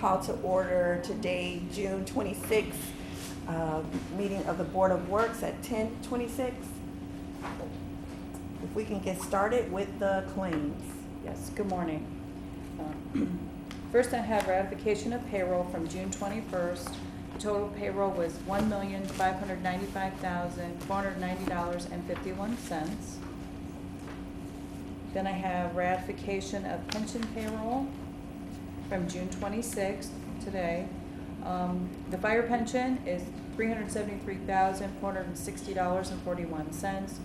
call to order today, June 26th, meeting of the Board of Works at 10:26. If we can get started with the claims. Yes, good morning. First, I have ratification of payroll from June 21st. The total payroll was $1,595,490.51. Then I have ratification of pension payroll from June 26th, today. The fire pension is $373,460.41.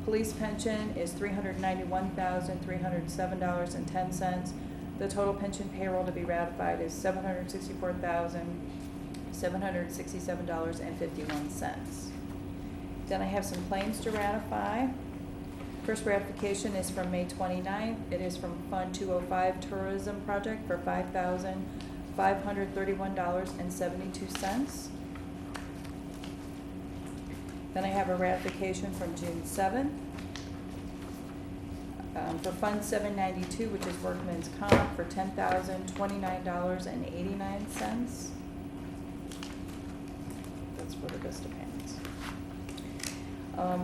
Police pension is $391,307.10. The total pension payroll to be ratified is $764,767.51. Then I have some claims to ratify. First ratification is from May 29th. It is from Fund 205 Tourism Project for $5,531.72. Then I have a ratification from June 7th for Fund 792, which is Workman's Comp, for $10,029.89. That's for the Vista payments.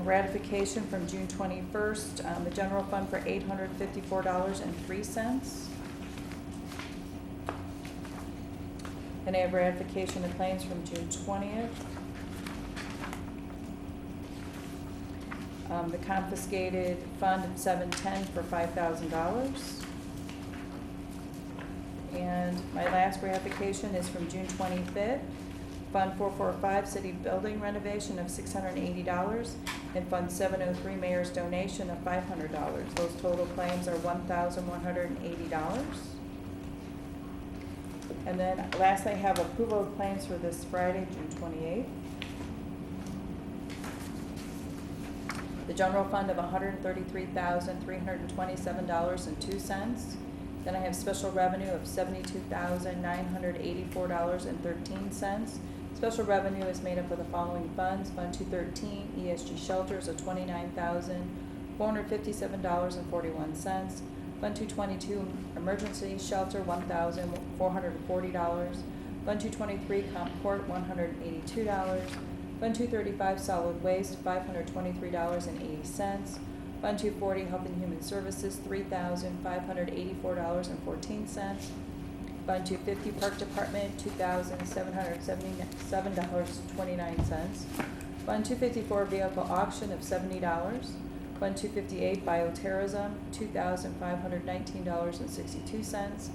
Ratification from June 21st, the general fund for $854.03. Then I have ratification of claims from June 20th. The confiscated fund at 710 for $5,000. And my last ratification is from June 25th. Fund 445 City Building Renovation of $680, and Fund 703 Mayor's Donation of $500. Those total claims are $1,180. And then last I have approval of claims for this Friday, June 28th. The general fund of $133,327.02. Then I have special revenue of $72,984.13. Special revenue is made up of the following funds: Fund 213 ESG Shelters of $29,457.41. Fund 222 Emergency Shelter $1,440. Fund 223 Comp Court $182. Fund 235 Solid Waste $523.80. Fund 240 Health and Human Services $3,584.14. Fund 250 Park Department $2,777.29. Fund 254 Vehicle Auction of $70. Fund 258 Bioterrorism $2,519.62.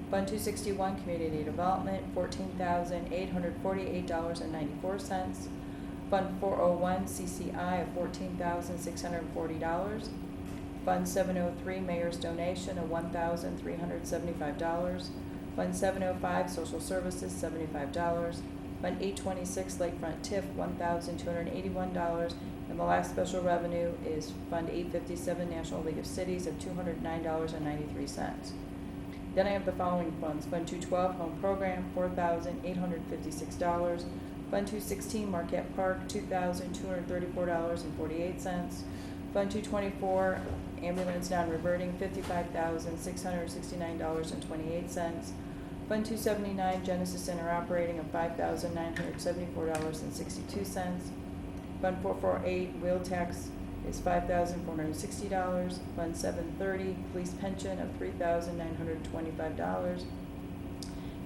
Fund 261 Community Development $14,848.94. Fund 401 CCI of $14,640. Fund 703 Mayor's Donation of $1,375. Fund 705 Social Services $75. Fund 826 Lakefront TIF $1,281. And the last special revenue is Fund 857 National League of Cities of $209.93. Then I have the following funds: Fund 212 Home Program $4,856. Fund 216 Marquette Park $2,234.48. Fund 224 Ambulance Non-Reverting $55,669.28. Fund 279 Genesis Center Operating of $5,974.62. Fund 448 Wheel Tax is $5,460. Fund 730 Police Pension of $3,925.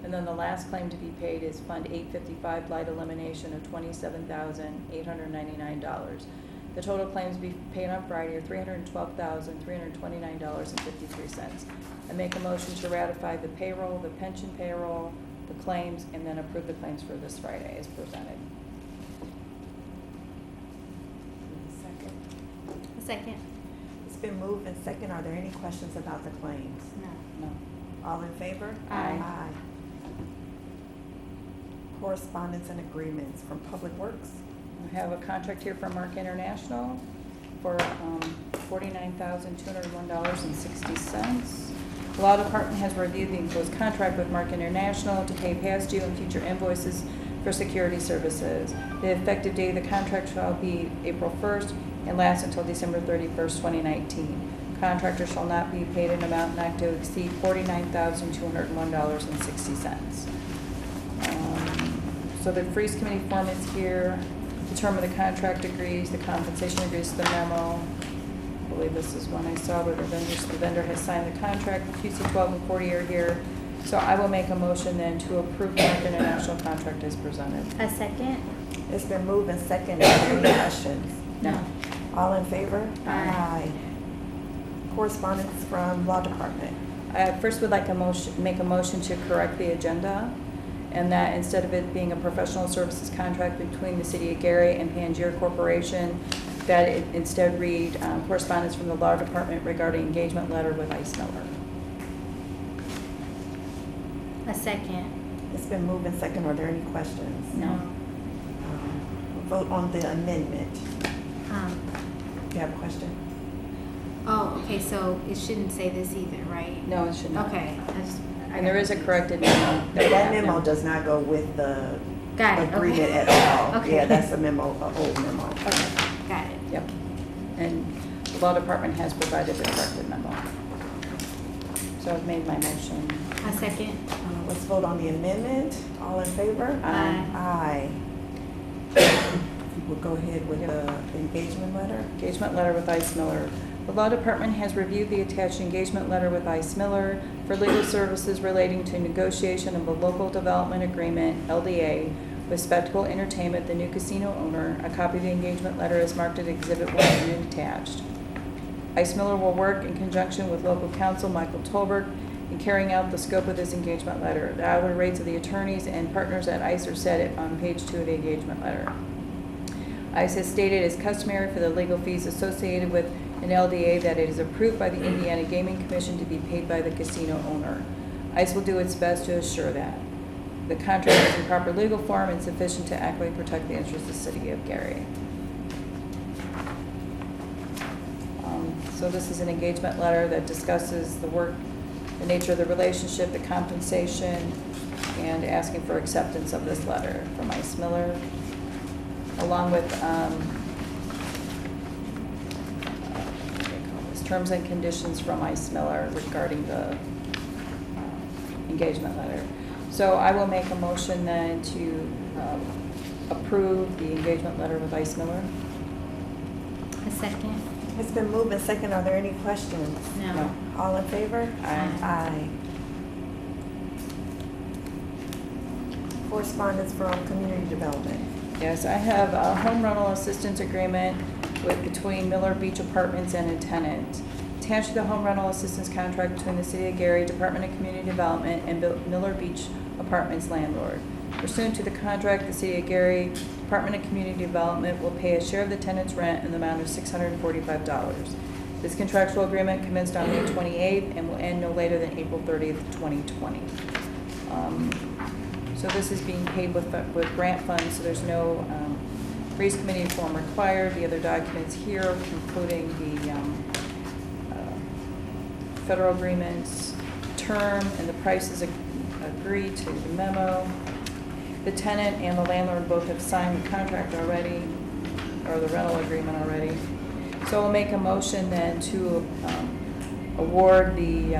And then the last claim to be paid is Fund 855 Blight Elimination of $27,899. The total claims to be paid on Friday are $312,329.53. I make a motion to ratify the payroll, the pension payroll, the claims, and then approve the claims for this Friday as presented. Second. A second. It's been moved and second. Are there any questions about the claims? No. No. All in favor? Aye. Correspondence and agreements from Public Works. I have a contract here from Mark International for $49,201.60. The Law Department has reviewed the enclosed contract with Mark International to pay past due and future invoices for security services. The effective date of the contract shall be April 1st and last until December 31st, 2019. Contractor shall not be paid an amount not to exceed $49,201.60. So the Freeze Committee form is here. Determine the contract agrees, the compensation agrees to the memo. I believe this is one I saw where the vendor has signed the contract. QC 12 and 40 are here. So I will make a motion then to approve the Mark International contract as presented. A second? It's been moved and seconded. Are there any questions? No. All in favor? Aye. Correspondence from Law Department. I first would like make a motion to correct the agenda, and that instead of it being a professional services contract between the City of Gary and Pangier Corporation, that it instead read correspondence from the Law Department regarding engagement letter with Ice Miller. A second? It's been moved and seconded. Are there any questions? No. Vote on the amendment. Um, You have a question? oh, okay, so it shouldn't say this either, right? No, it should not. Okay. And there is a corrected memo. That memo does not go with the Got it, okay. agreement at all. Okay. Yeah, that's a memo, an old memo. Okay. Got it. Yep. And the Law Department has provided the corrected memo. So I've made my motion. A second? Let's vote on the amendment. All in favor? Aye. Aye. We'll go ahead with the engagement letter. Engagement letter with Ice Miller. The Law Department has reviewed the attached engagement letter with Ice Miller for legal services relating to negotiation of a local development agreement, LDA, with Spectacle Entertainment, the new casino owner. A copy of the engagement letter is marked at Exhibit 1 and attached. Ice Miller will work in conjunction with local counsel Michael Tolbert in carrying out the scope of this engagement letter. The hourly rates of the attorneys and partners at ICE are set on page 2 of the engagement letter. ICE has stated as customary for the legal fees associated with an LDA that it is approved by the Indiana Gaming Commission to be paid by the casino owner. ICE will do its best to assure that the contract is in proper legal form and sufficient to adequately protect the interests of the City of Gary. So this is an engagement letter that discusses the work, the nature of the relationship, the compensation, and asking for acceptance of this letter from Ice Miller, along with what do they call this? Terms and conditions from Ice Miller regarding the engagement letter. So I will make a motion then to approve the engagement letter with Ice Miller. A second? It's been moved and seconded. Are there any questions? No. All in favor? Aye. Aye. Correspondence from Community Development. Yes, I have a home rental assistance agreement between Miller Beach Apartments and a tenant. Attached to the home rental assistance contract between the City of Gary, Department of Community Development, and Miller Beach Apartments landlord. Pursuant to the contract, the City of Gary, Department of Community Development will pay a share of the tenant's rent in the amount of $645. This contractual agreement commenced on May 28th and will end no later than April 30th, 2020. So this is being paid with grant funds, so there's no Freeze Committee form required. The other documents here, including the federal agreements, term, and the prices agreed to the memo. The tenant and the landlord both have signed the contract already, or the rental agreement already. So we'll make a motion then to award the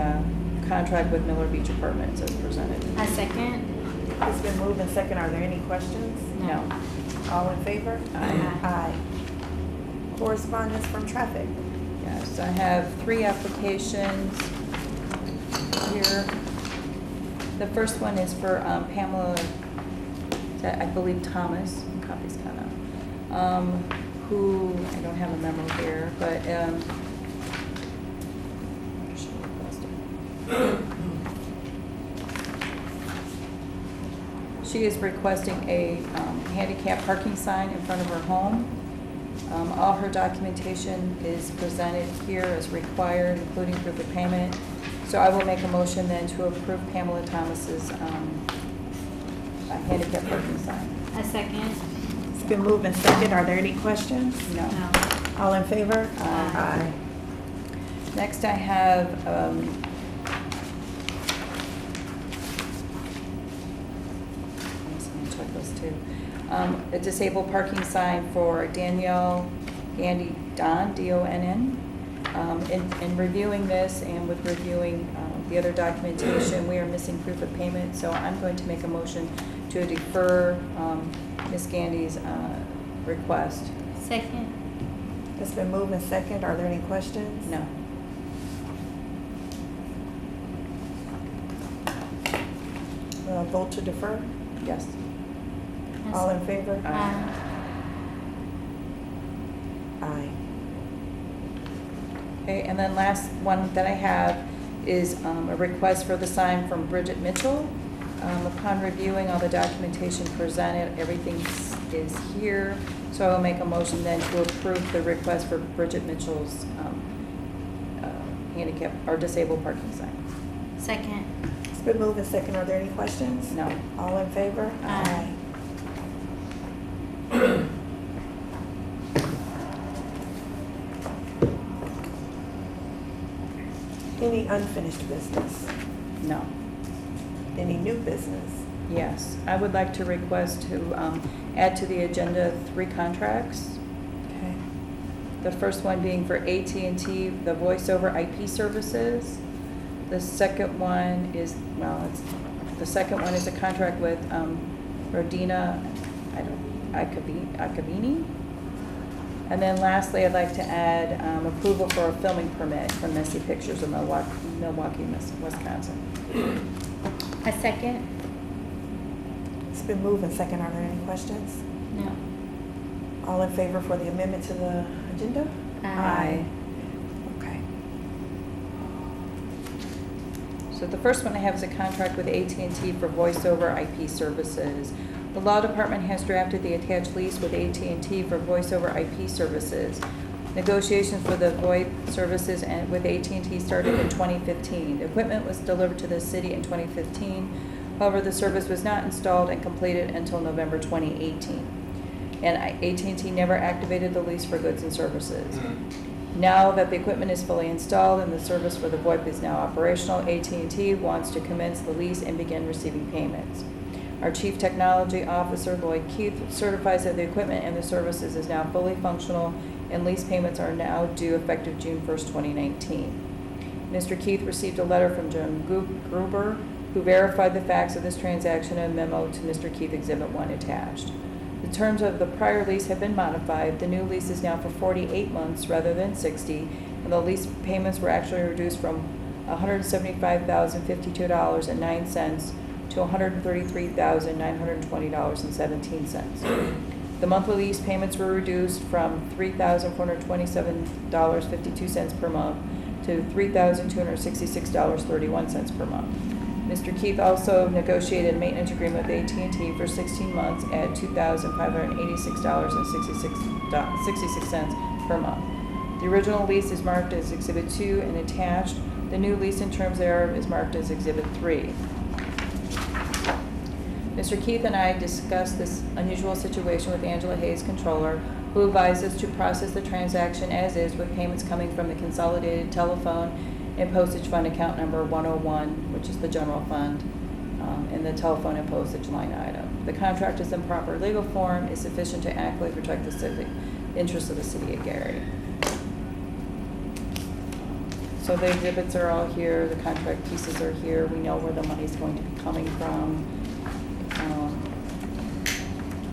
contract with Miller Beach Apartments as presented. A second? It's been moved and seconded. Are there any questions? No. All in favor? Aye. Aye. Correspondence from Traffic. Yes, I have 3 applications here. The first one is for Pamela, I believe Thomas, copies kind of, who, I don't have a memo here, but she is requesting a handicap parking sign in front of her home. All her documentation is presented here as required, including proof of payment. So I will make a motion then to approve Pamela Thomas's handicap parking sign. A second? It's been moved and seconded. Are there any questions? No. No. All in favor? Aye. Next I have a disabled parking sign for Danielle Gandy Don, D-O-N-N. In reviewing this and with reviewing the other documentation, we are missing proof of payment, so I'm going to make a motion to defer Ms. Gandy's request. Second. It's been moved and second. Are there any questions? No. Vote to defer? Yes. All in favor? Aye. Aye. Okay, and then last one that I have is a request for the sign from Bridget Mitchell. Upon reviewing all the documentation presented, everything is here. So I will make a motion then to approve the request for Bridget Mitchell's handicap or disabled parking sign. Second. It's been moved and second. Are there any questions? No. All in favor? Aye. Any unfinished business? No. Any new business? Yes. I would like to request to add to the agenda 3 contracts. Okay. The first one being for AT&T, the voice over IP services. The second one is, the second one is a contract with Rodina Acavini. And then lastly, I'd like to add approval for a filming permit from Messy Pictures of Milwaukee, Wisconsin. A second. It's been moved and second. Are there any questions? No. All in favor for the amendment to the agenda? Aye. Okay. So the first one I have is a contract with AT&T for voice over IP services. The law department has drafted the attached lease with AT&T for voice over IP services. Negotiations for the VoIP services and with AT&T started in 2015. The equipment was delivered to the city in 2015. However, the service was not installed and completed until November 2018. And AT&T never activated the lease for goods and services. Now that the equipment is fully installed and the service for the VoIP is now operational, AT&T wants to commence the lease and begin receiving payments. Our Chief Technology Officer, Lloyd Keith, certifies that the equipment and the services is now fully functional and lease payments are now due effective June 1st, 2019. Mr. Keith received a letter from Jim Gruber, who verified the facts of this transaction and a memo to Mr. Keith Exhibit 1 attached. The terms of the prior lease have been modified. The new lease is now for 48 months rather than 60, and the lease payments were actually reduced from $175,052.09 to $133,920.17. The monthly lease payments were reduced from $3,427.52 per month to $3,266.31 per month. Mr. Keith also negotiated a maintenance agreement with AT&T for 16 months at $2,586.66 per month. The original lease is marked as Exhibit 2 and attached. The new lease in terms thereof is marked as Exhibit 3. Mr. Keith and I discussed this unusual situation with Angela Hayes, Controller, who advised us to process the transaction as is with payments coming from the Consolidated Telephone and Postage Fund account number 101, which is the general fund, and the telephone and postage line item. The contract is in proper legal form, is sufficient to adequately protect the civic interests of the city of Gary. So the exhibits are all here, the contract pieces are here, we know where the money's going to be coming from.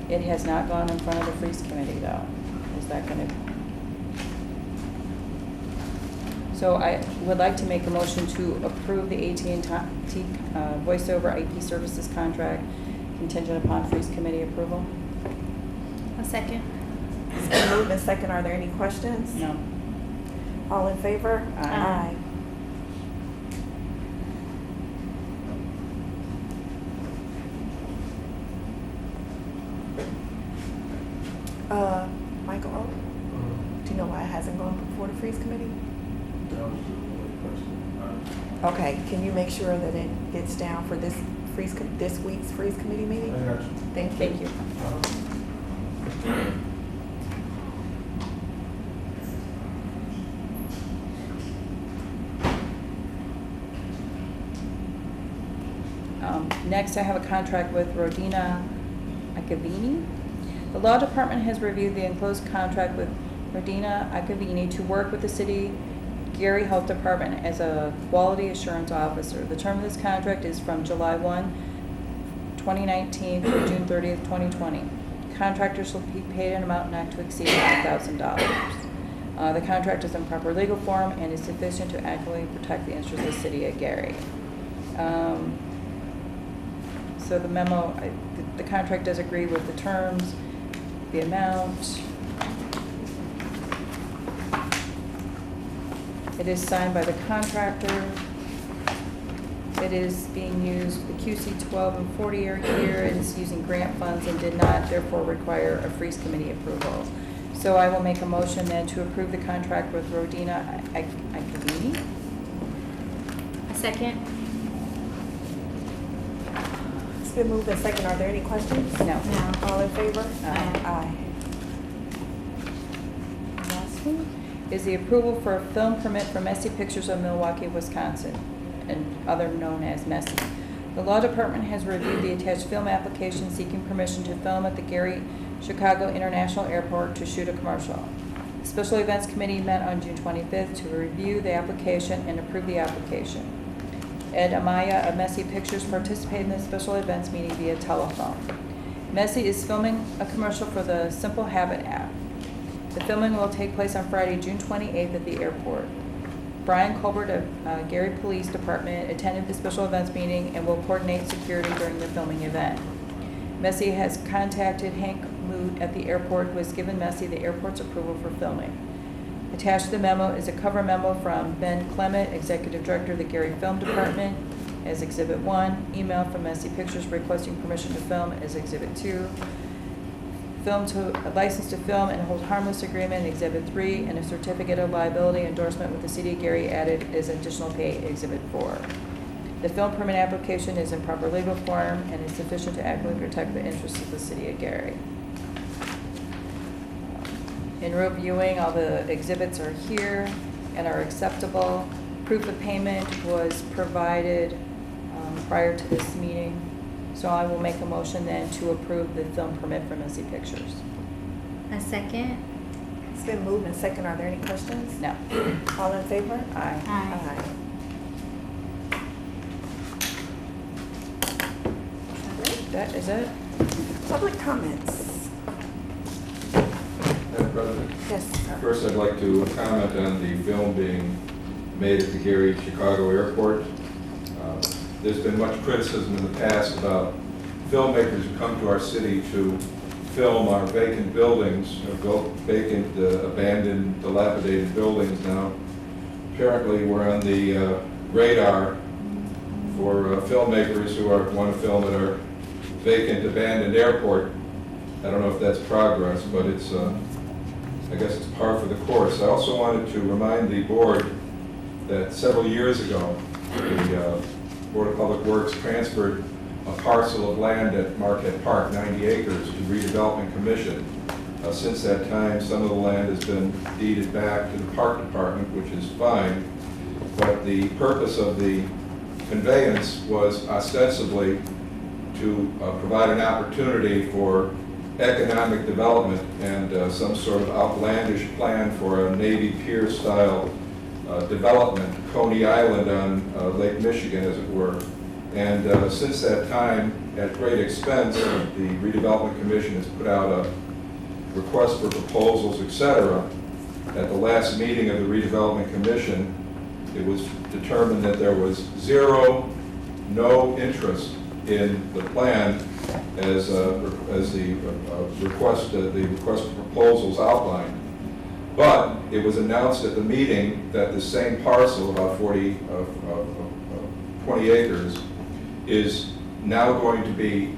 It has not gone in front of the Freeze Committee though. Is that gonna? So I would like to make a motion to approve the AT&T voice over IP services contract contingent upon Freeze Committee approval. A second. It's been moved and second. Are there any questions? No. All in favor? Aye. Michael O, do you know why it hasn't gone before the Freeze Committee? That was the only question. Okay, can you make sure that it gets down for this this week's Freeze Committee meeting? I got you. Thank you. Thank you. Next, I have a contract with Rodina Acavini. The law department has reviewed the enclosed contract with Rodina Acavini to work with the city Gary Health Department as a quality assurance officer. The term of this contract is from July 1, 2019 through June 30th, 2020. Contractors will be paid an amount not to exceed $5,000. The contract is in proper legal form and is sufficient to adequately protect the interests of the city of Gary. So the memo, the contract does agree with the terms, the amount. It is signed by the contractor. It is being used, the QC 12 and 40 are here. It is using grant funds and did not therefore require a freeze committee approval. So I will make a motion then to approve the contract with Rodina Icavini. A second? It's been moved and second. Are there any questions? No. No. All in favor? Aye. Aye. Last one? Is the approval for a film permit for Messy Pictures of Milwaukee, Wisconsin, and other known as Messy. The law department has reviewed the attached film application seeking permission to film at the Gary Chicago International Airport to shoot a commercial. The Special Events Committee met on June 25th to review the application and approve the application. Ed Amaya of Messy Pictures participated in the special events meeting via telephone. Messy is filming a commercial for the Simple Habit app. The filming will take place on Friday, June 28th at the airport. Brian Colbert of Gary Police Department attended the special events meeting and will coordinate security during the filming event. Messy has contacted Hank Mood at the airport, who has given Messy the airport's approval for filming. Attached to the memo is a cover memo from Ben Clement, Executive Director of the Gary Film Department, as Exhibit 1, email from Messy Pictures requesting permission to film as Exhibit 2, a license to film and hold harmless agreement, Exhibit 3, and a certificate of liability endorsement with the City of Gary added as additional pay, Exhibit 4. The film permit application is in proper legal form and is sufficient to adequately protect the interests of the City of Gary. In reviewing, all the exhibits are here and are acceptable. Proof of payment was provided prior to this meeting. So I will make a motion then to approve the film permit for Messy Pictures. A second? It's been moved and second. Are there any questions? No. All in favor? Aye. Aye. That is it? Public comments. Madam President, Yes, sir. first I'd like to comment on the film being made at the Gary Chicago Airport. There's been much criticism in the past about filmmakers who come to our city to film our vacant buildings, vacant, abandoned, dilapidated buildings now. Apparently we're on the radar for filmmakers who want to film at our vacant, abandoned airport. I don't know if that's progress, but it's, I guess it's par for the course. I also wanted to remind the board that several years ago, the Board of Public Works transferred a parcel of land at Marquette Park, 90 acres, to Redevelopment Commission. Since that time, some of the land has been deeded back to the Park Department, which is fine, but the purpose of the conveyance was ostensibly to provide an opportunity for economic development and some sort of outlandish plan for a Navy Pier style development, Coney Island on Lake Michigan, as it were. And since that time, at great expense, the Redevelopment Commission has put out a request for proposals, etc. At the last meeting of the Redevelopment Commission, it was determined that there was no interest in the plan as the request for proposals outlined. But it was announced at the meeting that the same parcel, about 20 acres, is now going to be,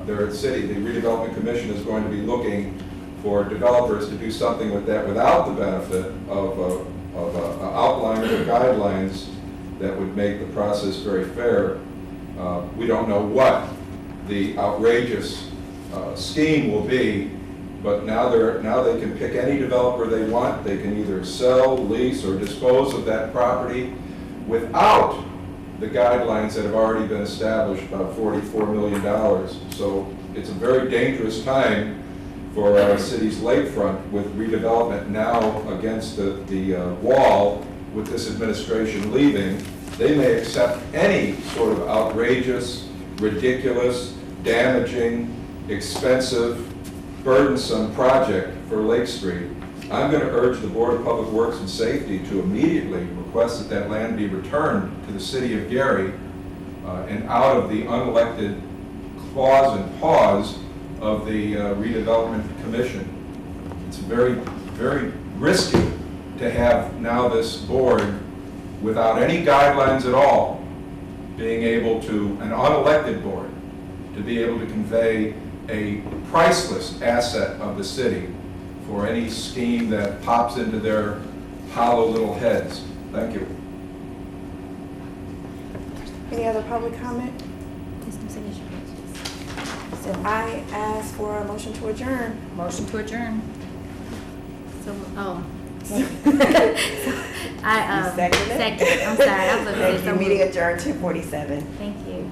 the Redevelopment Commission is going to be looking for developers to do something with that without the benefit of outlines or guidelines that would make the process very fair. We don't know what the outrageous scheme will be, but now they can pick any developer they want. They can either sell, lease, or dispose of that property without the guidelines that have already been established, about $44 million. So it's a very dangerous time for our city's lakefront with redevelopment now against the wall with this administration leaving, they may accept any sort of outrageous, ridiculous, damaging, expensive, burdensome project for Lake Street. I'm going to urge the Board of Public Works and Safety to immediately request that that land be returned to the city of Gary and out of the unelected clause and pause of the redevelopment commission. It's very, very risky to have now this board without any guidelines at all being able to, an unelected board, to be able to convey a priceless asset of the city for any scheme that pops into their hollow little heads. Thank you. Any other public comment? There's no signature pages. So I ask for a motion to adjourn. Motion to adjourn. So, oh. You I, second it? second. I'm sorry, I was looking at Thank you. someone. Meeting adjourned 2:47. Thank you.